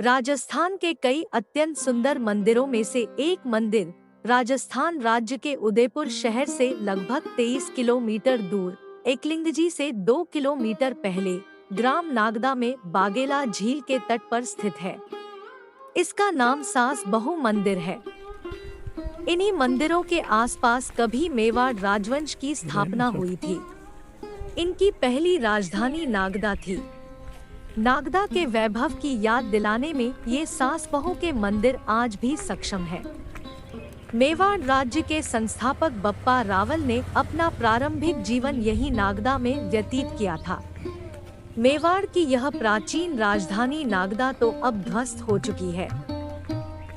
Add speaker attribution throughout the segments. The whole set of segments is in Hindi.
Speaker 1: राजस्थान के कई अत्यंत सुंदर मंदिरों में से एक मंदिर राजस्थान राज्य के उदयपुर शहर से लगभग 23 किलोमीटर दूर एकलिंगजी से 2 किलोमीटर पहले ग्राम नागदा में बागेला झील के तट पर स्थित है। इसका नाम सास बहु मंदिर है। इन्हीं मंदिरों के आसपास कभी मेवाड़ राजवंश की स्थापना हुई थी। इनकी पहली राजधानी नागदा थी। नागदा के वैभव की याद दिलाने में ये सास बहू के मंदिर आज भी सक्षम है। मेवाड़ राज्य के संस्थापक बप्पा रावल ने अपना प्रारंभिक जीवन यही नागदा में व्यतीत किया था। मेवाड़ की यह प्राचीन राजधानी नागदा तो अब ध्वस्त हो चुकी है,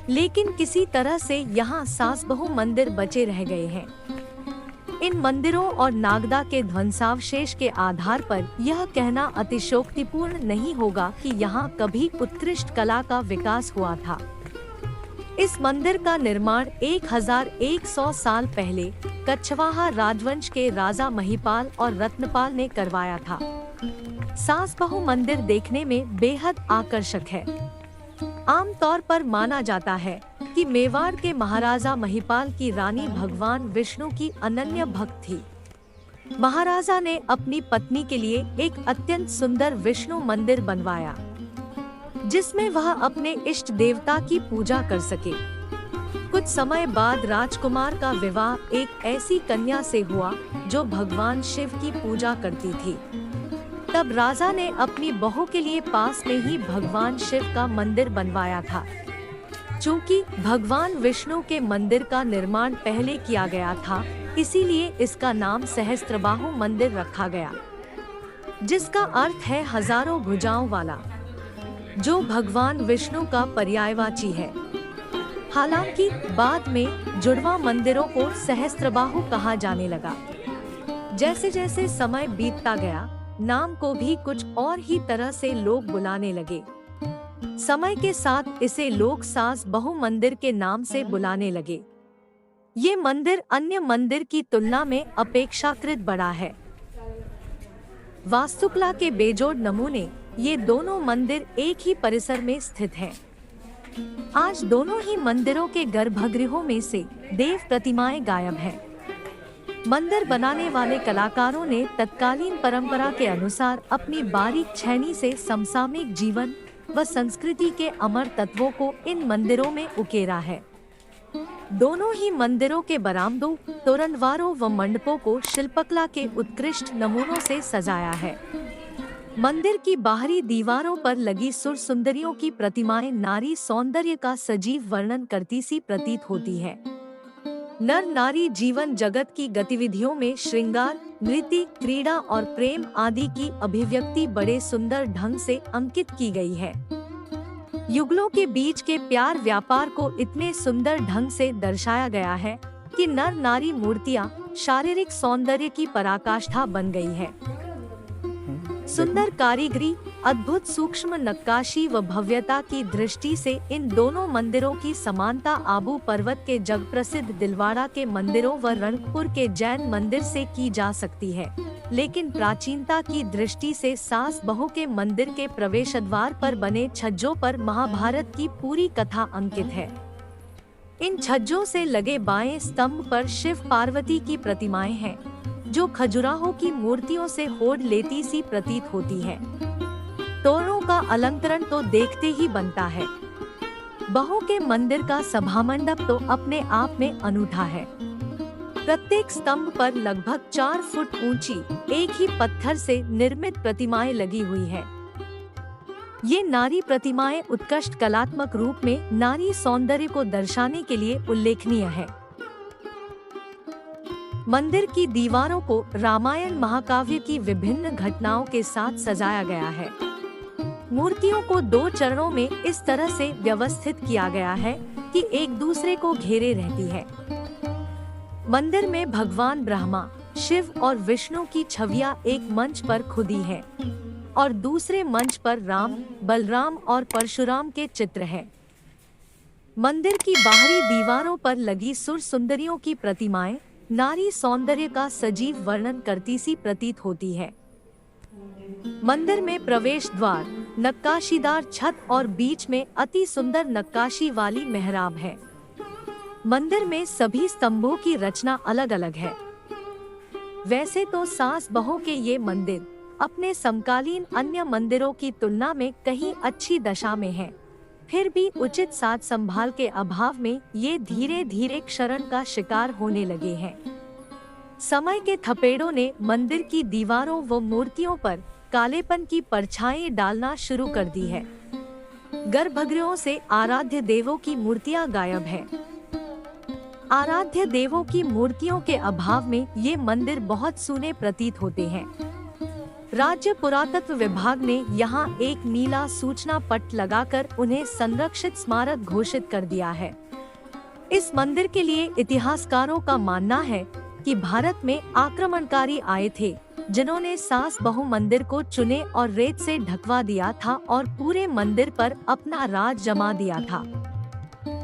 Speaker 1: लेकिन किसी तरह से यहाँ सास बहू मंदिर बचे रह गए हैं। इन मंदिरों और नागदा के ध्वंसावशेष के आधार पर यह कहना अतिशयोक्तिपूर्ण नहीं होगा कि यहाँ कभी उत्कृष्ट कला का विकास हुआ था। इस मंदिर का निर्माण 1100 साल पहले कछवाहा राजवंश के राजा महिपाल और रत्नपाल ने करवाया था। सास बहू मंदिर देखने में बेहद आकर्षक है। आमतौर पर माना जाता है कि मेवाड़ के महाराजा महिपाल की रानी भगवान विष्णु की अनन्य भक्त थी। महाराजा ने अपनी पत्नी के लिए एक अत्यंत सुंदर विष्णु मंदिर बनवाया, जिसमें वह अपने इष्ट देवता की पूजा कर सके। कुछ समय बाद राजकुमार का विवाह एक ऐसी कन्या से हुआ जो भगवान शिव की पूजा करती थी। तब राजा ने अपनी बहू के लिए पास में ही भगवान शिव का मंदिर बनवाया था। चूँकि भगवान विष्णु के मंदिर का निर्माण पहले किया गया था, इसीलिए इसका नाम सहस्त्रबाहु मंदिर रखा गया, जिसका अर्थ है हजारों भुजाओं वाला, जो भगवान विष्णु का पर्यायवाची है। हालांकि बाद में जुड़वा मंदिरों को सहस्त्रबाहु कहा जाने लगा। जैसे जैसे समय बीतता गया, नाम को भी कुछ और ही तरह से लोग बुलाने लगे। समय के साथ इसे लोग सास बहु मंदिर के नाम से बुलाने लगे। ये मंदिर अन्य मंदिर की तुलना में अपेक्षाकृत बड़ा है। वास्तुकला के बेजोड़ नमूने ये दोनों मंदिर एक ही परिसर में स्थित हैं। आज दोनों ही मंदिरों के गर्भगृहों में से देव प्रतिमाएं गायब हैं। मंदिर बनाने वाले कलाकारों ने तत्कालीन परंपरा के अनुसार अपनी बारीक छेनी से समसामयिक जीवन व संस्कृति के अमर तत्वों को इन मंदिरों में उकेरा है। दोनों ही मंदिरों के बरामदों, तोरणद्वारों व मंडपों को शिल्पकला के उत्कृष्ट नमूनों से सजाया है। मंदिर की बाहरी दीवारों पर लगी सुर सुंदरियों की प्रतिमाएं नारी सौंदर्य का सजीव वर्णन करती सी प्रतीत होती है। नर नारी जीवन जगत की गतिविधियों में श्रृंगार, नृत्य, क्रीड़ा और प्रेम आदि की अभिव्यक्ति बड़े सुंदर ढंग से अंकित की गई है। युगलों के बीच के प्यार व्यापार को इतने सुंदर ढंग से दर्शाया गया है कि नर नारी मूर्तियां शारीरिक सौंदर्य की पराकाष्ठा बन गई है। सुंदर कारीगरी, अद्भुत सूक्ष्म नक्काशी व भव्यता की दृष्टि से इन दोनों मंदिरों की समानता आबू पर्वत के जग प्रसिद्ध दिलवाड़ा के मंदिरों व रणकपुर के जैन मंदिर से की जा सकती है, लेकिन प्राचीनता की दृष्टि से सास बहू के मंदिर के प्रवेश द्वार पर बने छज्जों पर महाभारत की पूरी कथा अंकित है। इन छज्जों से लगे बाएं स्तंभ पर शिव पार्वती की प्रतिमाएं हैं, जो खजुराहो की मूर्तियों से होड़ लेती सी प्रतीत होती है। तोरणों का अलंकरण तो देखते ही बनता है। बहू के मंदिर का सभामंडप तो अपने आप में अनूठा है। प्रत्येक स्तंभ पर लगभग 4 फुट ऊंची एक ही पत्थर से निर्मित प्रतिमाएं लगी हुई है। ये नारी प्रतिमाएं उत्कृष्ट कलात्मक रूप में नारी सौंदर्य को दर्शाने के लिए उल्लेखनीय है। मंदिर की दीवारों को रामायण महाकाव्य की विभिन्न घटनाओं के साथ सजाया गया है। मूर्तियों को 2 चरणों में इस तरह से व्यवस्थित किया गया है कि एक दूसरे को घेरे रहती है। मंदिर में भगवान ब्रह्मा, शिव और विष्णु की छवियां एक मंच पर खुदी है और दूसरे मंच पर राम, बलराम और परशुराम के चित्र हैं। मंदिर की बाहरी दीवारों पर लगी सुर सुंदरियों की प्रतिमाएं नारी सौंदर्य का सजीव वर्णन करती सी प्रतीत होती है। मंदिर में प्रवेश द्वार, नक्काशीदार छत और बीच में अति सुंदर नक्काशी वाली मेहराब है। मंदिर में सभी स्तंभों की रचना अलग अलग है। वैसे तो सास बहू के ये मंदिर अपने समकालीन अन्य मंदिरों की तुलना में कहीं अच्छी दशा में है, फिर भी उचित साज संभाल के अभाव में ये धीरे धीरे क्षरण का शिकार होने लगे हैं। समय के थपेड़ों ने मंदिर की दीवारों व मूर्तियों पर कालेपन की परछाई डालना शुरू कर दी है। गर्भगृहों से आराध्य देवों की मूर्तियां गायब है। आराध्य देवों की मूर्तियों के अभाव में ये मंदिर बहुत सूने प्रतीत होते हैं। राज्य पुरातत्व विभाग ने यहाँ एक नीला सूचना पट लगाकर उन्हें संरक्षित स्मारक घोषित कर दिया है। इस मंदिर के लिए इतिहासकारों का मानना है कि भारत में आक्रमणकारी आए थे, जिन्होंने सास बहू मंदिर को चुने और रेत से ढकवा दिया था और पूरे मंदिर पर अपना राज जमा दिया था।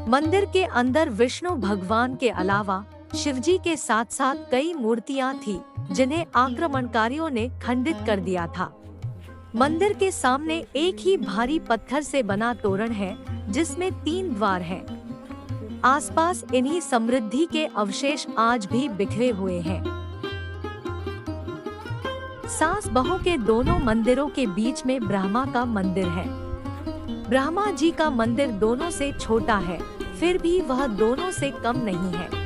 Speaker 1: मंदिर के अंदर विष्णु भगवान के अलावा शिवजी के साथ साथ कई मूर्तियां थी, जिन्हें आक्रमणकारियों ने खंडित कर दिया था। मंदिर के सामने एक ही भारी पत्थर से बना तोरण है, जिसमें 3 द्वार हैं। आसपास इन्हीं समृद्धि के अवशेष आज भी बिखरे हुए हैं। सास बहू के दोनों मंदिरों के बीच में ब्रह्मा का मंदिर है। ब्रह्मा जी का मंदिर दोनों से छोटा है, फिर भी वह दोनों से कम नहीं है।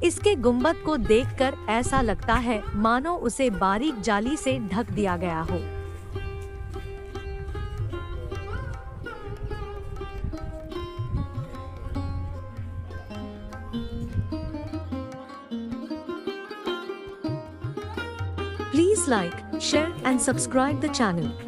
Speaker 1: इसके गुंबद को देखकर ऐसा लगता है मानो उसे बारीक जाली से ढक दिया गया हो। Please like, share and subscribe the channel.